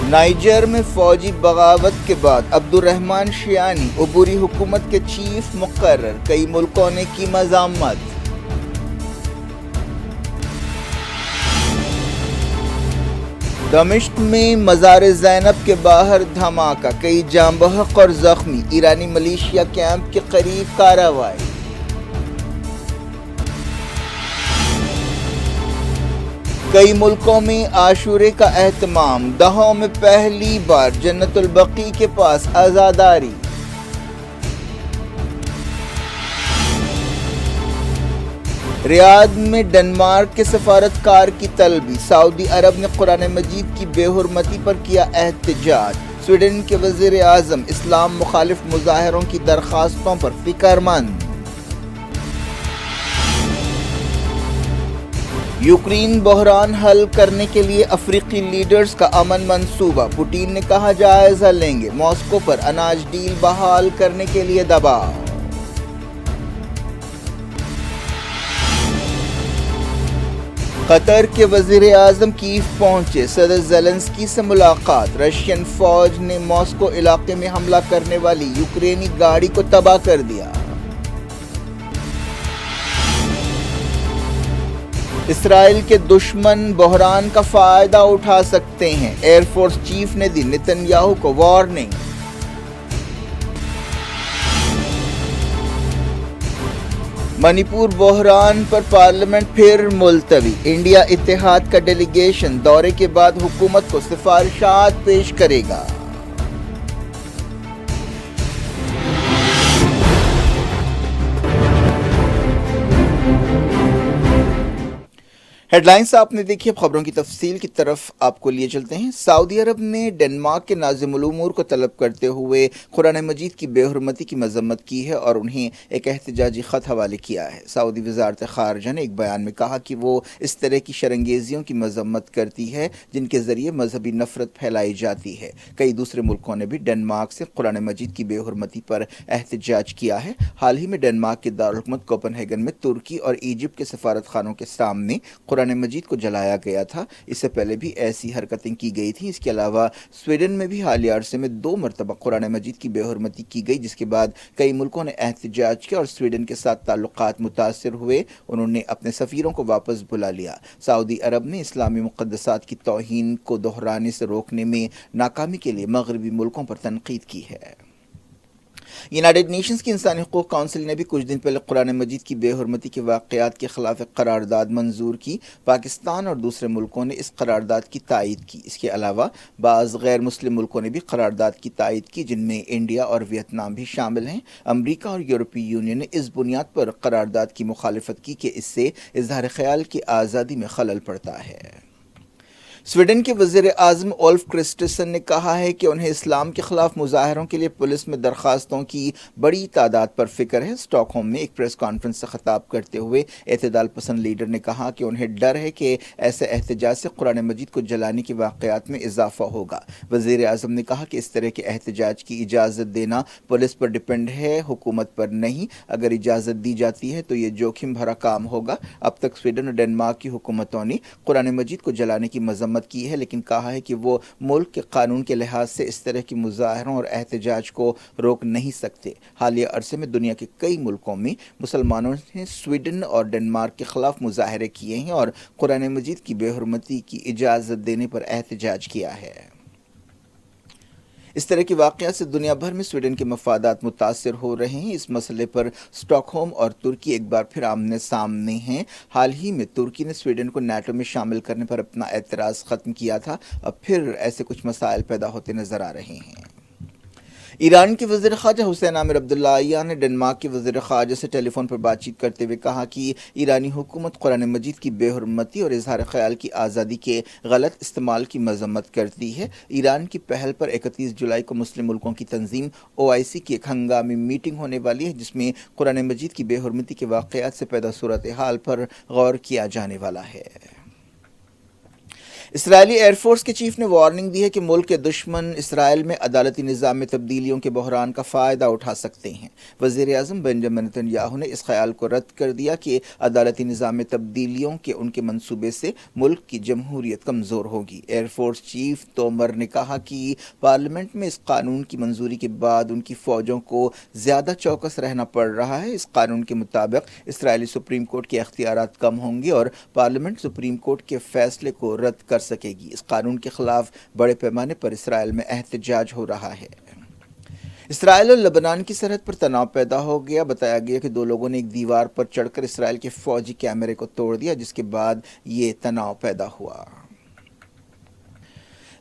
Niger میں فوجی بغاوت کے بعد عبدالرحمن شیانی عبوری حکومت کے چیف مقرر، کئی ملکوں نے کی مذمت۔ دمشق میں مزار زینب کے باہر دھماکہ، کئی جاں بحق اور زخمی، ایرانی ملیشیا کیمپ کے قریب کارروائی۔ کئی ملکوں میں عاشورے کا اہتمام، دہوں میں پہلی بار جنت البقیع کے پاس عزاداری۔ ریاض میں ڈنمارک کے سفارتکار کی طلبی، سعودی عرب نے قرآن مجید کی بے حرمتی پر کیا احتجاج، سویڈن کے وزیر اعظم اسلام مخالف مظاہروں کی درخواستوں پر فکر مند۔ یوکرین بحران حل کرنے کے لیے افریقی لیڈرز کا امن منصوبہ، پوٹین نے کہا جائزہ لیں گے، ماسکو پر اناج ڈیل بحال کرنے کے لیے دباؤ۔ قطر کے وزیر اعظم کیف پہنچے، صدر زیلنسکی سے ملاقات، رشین فوج نے ماسکو علاقے میں حملہ کرنے والی یوکرینی گاڑی کو تباہ کر دیا۔ اسرائیل کے دشمن بحران کا فائدہ اٹھا سکتے ہیں، ایئر فورس چیف نے دی نیتن یاہو کو وارننگ۔ منی پور بحران پر پارلیمنٹ پھر ملتوی، انڈیا اتحاد کا ڈیلیگیشن دورے کے بعد حکومت کو سفارشات پیش کرے گا۔ ہیڈ لائنز آپ نے دیکھی، اب خبروں کی تفصیل کی طرف آپ کو لیے چلتے ہیں۔ سعودی عرب نے ڈنمارک کے ناظم الامور کو طلب کرتے ہوئے قرآن مجید کی بے حرمتی کی مذمت کی ہے اور انہیں ایک احتجاجی خط حوالے کیا ہے۔ سعودی وزارت خارجہ نے ایک بیان میں کہا کہ وہ اس طرح کی شرانگیزیوں کی مذمت کرتی ہے جن کے ذریعے مذہبی نفرت پھیلائی جاتی ہے۔ کئی دوسرے ملکوں نے بھی ڈنمارک سے قرآن مجید کی بے حرمتی پر احتجاج کیا ہے۔ حال ہی میں ڈنمارک کے دارالحکومت کوپن ہیگن میں ترکی اور ایجپٹ کے سفارت خانوں کے سامنے قرآن مجید کو جلایا گیا تھا۔ اس سے پہلے بھی ایسی حرکتیں کی گئی تھیں۔ اس کے علاوہ سویڈن میں بھی حالیہ عرصے میں 2 مرتبہ قرآن مجید کی بے حرمتی کی گئی، جس کے بعد کئی ملکوں نے احتجاج کیا اور سویڈن کے ساتھ تعلقات متاثر ہوئے، انہوں نے اپنے سفیروں کو واپس بلا لیا۔ سعودی عرب نے اسلامی مقدسات کی توہین کو دہرانے سے روکنے میں ناکامی کے لیے مغربی ملکوں پر تنقید کی ہے۔ یونائیٹڈ نیشنز کی انسانی حقوق کونسل نے بھی کچھ دن پہلے قرآن مجید کی بے حرمتی کے واقعات کے خلاف ایک قرارداد منظور کی۔ پاکستان اور دوسرے ملکوں نے اس قرارداد کی تائید کی۔ اس کے علاوہ بعض غیر مسلم ملکوں نے بھی قرارداد کی تائید کی، جن میں انڈیا اور ویتنام بھی شامل ہیں۔ امریکہ اور یورپی یونین نے اس بنیاد پر قرارداد کی مخالفت کی کہ اس سے اظہار خیال کی آزادی میں خلل پڑتا ہے۔ سویڈن کے وزیر اعظم اولف کرسٹسن نے کہا ہے کہ انہیں اسلام کے خلاف مظاہروں کے لیے پولیس میں درخواستوں کی بڑی تعداد پر فکر ہے۔ اسٹاک ہوم میں ایک پریس کانفرنس سے خطاب کرتے ہوئے اعتدال پسند لیڈر نے کہا کہ انہیں ڈر ہے کہ ایسے احتجاج سے قرآن مجید کو جلانے کے واقعات میں اضافہ ہوگا۔ وزیر اعظم نے کہا کہ اس طرح کے احتجاج کی اجازت دینا پولیس پر ڈیپینڈ ہے، حکومت پر نہیں۔ اگر اجازت دی جاتی ہے تو یہ جوخم بھرا کام ہوگا۔ اب تک سویڈن اور ڈنمارک کی حکومتوں نے قرآن مجید کو جلانے کی مذمت کی ہے، لیکن کہا ہے کہ وہ ملک کے قانون کے لحاظ سے اس طرح کی مظاہروں اور احتجاج کو روک نہیں سکتے۔ حالیہ عرصے میں دنیا کے کئی ملکوں میں مسلمانوں نے سویڈن اور ڈنمارک کے خلاف مظاہرے کیے ہیں اور قرآن مجید کی بے حرمتی کی اجازت دینے پر احتجاج کیا ہے۔ اس طرح کے واقعات سے دنیا بھر میں سویڈن کے مفادات متاثر ہو رہے ہیں۔ اس مسئلے پر اسٹاک ہوم اور ترکی ایک بار پھر آمنے سامنے ہیں۔ حال ہی میں ترکی نے سویڈن کو نیٹو میں شامل کرنے پر اپنا اعتراض ختم کیا تھا، اب پھر ایسے کچھ مسائل پیدا ہوتے نظر آ رہے ہیں۔ ایران کے وزیر خارجہ حسین عامر عبداللہیان نے ڈنمارک کے وزیر خارجہ سے ٹیلی فون پر بات چیت کرتے ہوئے کہا کہ ایرانی حکومت قرآن مجید کی بے حرمتی اور اظہار خیال کی آزادی کے غلط استعمال کی مذمت کرتی ہے۔ ایران کی پہل پر 31 جولائی کو مسلم ملکوں کی تنظیم OIC کی ایک ہنگامی میٹنگ ہونے والی ہے، جس میں قرآن مجید کی بے حرمتی کے واقعات سے پیدا صورتحال پر غور کیا جانے والا ہے۔ اسرائیلی ایئر فورس کے چیف نے وارننگ دی ہے کہ ملک کے دشمن اسرائیل میں عدالتی نظام میں تبدیلیوں کے بحران کا فائدہ اٹھا سکتے ہیں۔ وزیر اعظم بنجامن نیتن یاہو نے اس خیال کو رد کر دیا کہ عدالتی نظام میں تبدیلیوں کے ان کے منصوبے سے ملک کی جمہوریت کمزور ہوگی۔ ایئر فورس چیف تومر نے کہا کہ پارلیمنٹ میں اس قانون کی منظوری کے بعد ان کی فوجوں کو زیادہ چوکس رہنا پڑ رہا ہے۔ اس قانون کے مطابق اسرائیلی سپریم کورٹ کے اختیارات کم ہوں گے اور پارلیمنٹ سپریم کورٹ کے فیصلے کو رد کر سکے گی۔ اس قانون کے خلاف بڑے پیمانے پر اسرائیل میں احتجاج ہو رہا ہے۔ اسرائیل اور لبنان کی سرحد پر تناؤ پیدا ہو گیا۔ بتایا گیا کہ دو لوگوں نے ایک دیوار پر چڑھ کر اسرائیل کے فوجی کیمرے کو توڑ دیا، جس کے بعد یہ تناؤ پیدا ہوا۔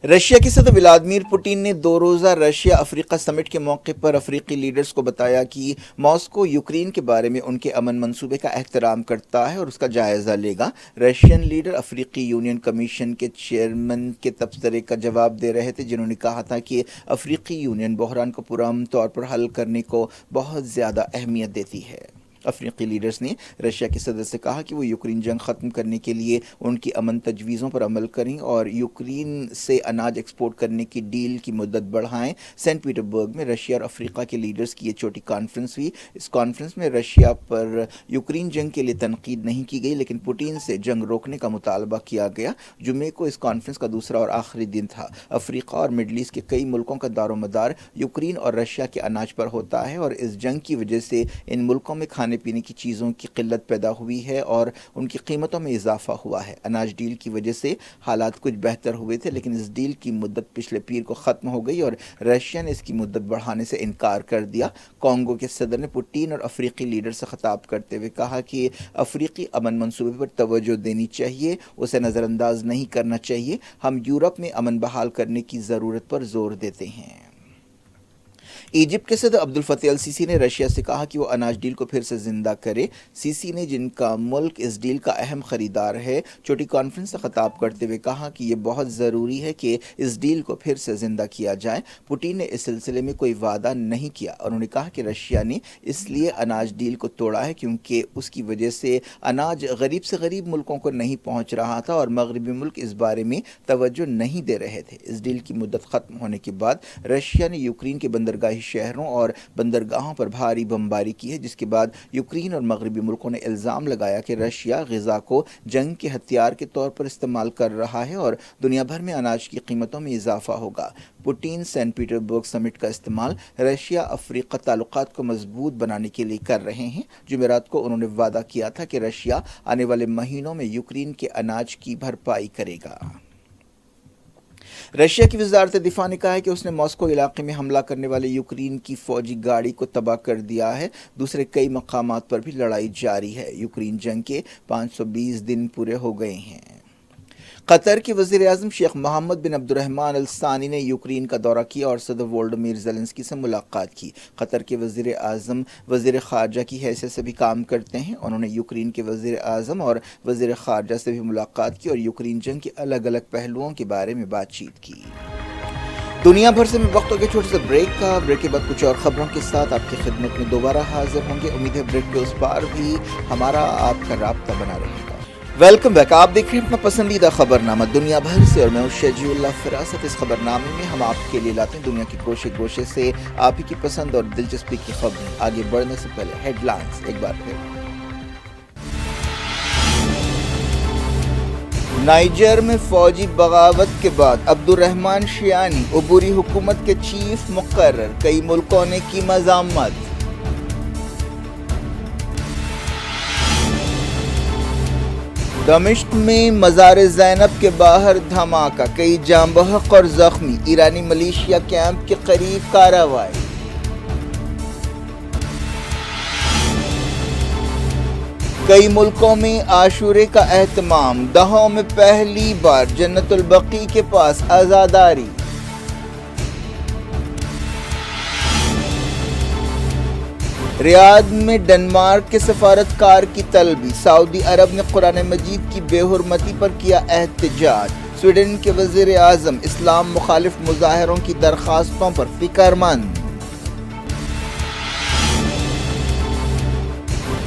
رشیا کے صدر ولادیمیر پوٹین نے 2 روزہ رشیا افریقہ سمٹ کے موقع پر افریقی لیڈرز کو بتایا کہ ماسکو یوکرین کے بارے میں ان کے امن منصوبے کا احترام کرتا ہے اور اس کا جائزہ لے گا۔ رشین لیڈر افریقی یونین کمیشن کے چیئرمین کے تبصرے کا جواب دے رہے تھے، جنہوں نے کہا تھا کہ افریقی یونین بحران کو پرامن طور پر حل کرنے کو بہت زیادہ اہمیت دیتی ہے۔ افریقی لیڈرز نے رشیا کے صدر سے کہا کہ وہ یوکرین جنگ ختم کرنے کے لیے ان کی امن تجویزوں پر عمل کریں اور یوکرین سے اناج ایکسپورٹ کرنے کی ڈیل کی مدت بڑھائیں۔ سینٹ پیٹر برگ میں رشیا اور افریقہ کے لیڈرز کی یہ چھوٹی کانفرنس ہوئی۔ اس کانفرنس میں رشیا پر یوکرین جنگ کے لیے تنقید نہیں کی گئی، لیکن پوٹین سے جنگ روکنے کا مطالبہ کیا گیا۔ جمعے کو اس کانفرنس کا دوسرا اور آخری دن تھا۔ افریقہ اور مڈل ایسٹ کے کئی ملکوں کا دار و مدار یوکرین اور رشیا کے اناج پر ہوتا ہے، اور اس جنگ کی وجہ سے ان ملکوں میں کھانے پینے کی چیزوں کی قلت پیدا ہوئی ہے اور ان کی قیمتوں میں اضافہ ہوا ہے۔ اناج ڈیل کی وجہ سے حالات کچھ بہتر ہوئے تھے، لیکن اس ڈیل کی مدت پچھلے پیر کو ختم ہو گئی اور رشیا نے اس کی مدت بڑھانے سے انکار کر دیا۔ کانگو کے صدر نے پوٹین اور افریقی لیڈر سے خطاب کرتے ہوئے کہا کہ افریقی امن منصوبے پر توجہ دینی چاہیے، اسے نظر انداز نہیں کرنا چاہیے۔ ہم یورپ میں امن بحال کرنے کی ضرورت پر زور دیتے ہیں۔ ایجپٹ کے صدر عبدالفتاح السیسی نے رشیا سے کہا کہ وہ اناج ڈیل کو پھر سے زندہ کرے۔ سیسی نے، جن کا ملک اس ڈیل کا اہم خریدار ہے، چھوٹی کانفرنس سے خطاب کرتے ہوئے کہا کہ یہ بہت ضروری ہے کہ اس ڈیل کو پھر سے زندہ کیا جائے۔ پوٹین نے اس سلسلے میں کوئی وعدہ نہیں کیا۔ انہوں نے کہا کہ رشیا نے اس لیے اناج ڈیل کو توڑا ہے کیونکہ اس کی وجہ سے اناج غریب سے غریب ملکوں کو نہیں پہنچ رہا تھا اور مغربی ملک اس بارے میں توجہ نہیں دے رہے تھے۔ اس ڈیل کی مدت ختم ہونے کے بعد رشیا نے یوکرین کے بندرگاہی شہروں اور بندرگاہوں پر بھاری بمباری کی ہے، جس کے بعد یوکرین اور مغربی ملکوں نے الزام لگایا کہ رشیا غزہ کو جنگ کے ہتھیار کے طور پر استعمال کر رہا ہے اور دنیا بھر میں اناج کی قیمتوں میں اضافہ ہوگا۔ پوٹین سینٹ پیٹر برگ سمٹ کا استعمال رشیا افریقہ تعلقات کو مضبوط بنانے کے لیے کر رہے ہیں۔ جمعرات کو انہوں نے وعدہ کیا تھا کہ رشیا آنے والے مہینوں میں یوکرین کے اناج کی بھرپائی کرے گا۔ رشیا کی وزارت دفاع نے کہا ہے کہ اس نے ماسکو علاقے میں حملہ کرنے والے یوکرین کی فوجی گاڑی کو تباہ کر دیا ہے۔ دوسرے کئی مقامات پر بھی لڑائی جاری ہے۔ یوکرین جنگ کے 520 دن پورے ہو گئے ہیں۔ قطر کے وزیر اعظم شیخ محمد بن عبد الرحمن الثانی نے یوکرین کا دورہ کیا اور صدر وولڈیمیر زیلنسکی سے ملاقات کی۔ قطر کے وزیر اعظم وزیر خارجہ کی حیثیت سے بھی کام کرتے ہیں۔ انہوں نے یوکرین کے وزیر اعظم اور وزیر خارجہ سے بھی ملاقات کی اور یوکرین جنگ کے الگ الگ پہلوؤں کے بارے میں بات چیت کی۔ دنیا بھر سے میں وقت ہو گیا چھوٹے سے بریک کا۔ بریک کے بعد کچھ اور خبروں کے ساتھ آپ کی خدمت میں دوبارہ حاضر ہوں گے۔ امید ہے بریک کے اس پار بھی ہمارا آپ کا رابطہ بنا رہے گا۔ ویلکم بیک، آپ دیکھ رہے ہیں اپنا پسندیدہ خبرنامہ دنیا بھر سے اور میں ہوں شجیع اللہ فراست۔ اس خبرنامے میں ہم آپ کے لیے لاتے ہیں دنیا کے گوشے گوشے سے آپ ہی کی پسند اور دلچسپی کی خبریں۔ آگے بڑھنے سے پہلے ہیڈ لائنز ایک بار پھر۔ نائجر میں فوجی بغاوت کے بعد عبدالرحمن شیانی عبوری حکومت کے چیف مقرر، کئی ملکوں نے کی مذمت۔ دمشق میں مزار زینب کے باہر دھماکہ، کئی جاں بحق اور زخمی، ایرانی ملیشیا کیمپ کے قریب کارروائی۔ کئی ملکوں میں عاشورے کا اہتمام، دہوں میں پہلی بار جنت البقیع کے پاس عزاداری۔ ریاض میں ڈنمارک کے سفارتکار کی طلبی، سعودی عرب نے قرآن مجید کی بے حرمتی پر کیا احتجاج۔ سویڈن کے وزیر اعظم اسلام مخالف مظاہروں کی درخواستوں پر فکر مند۔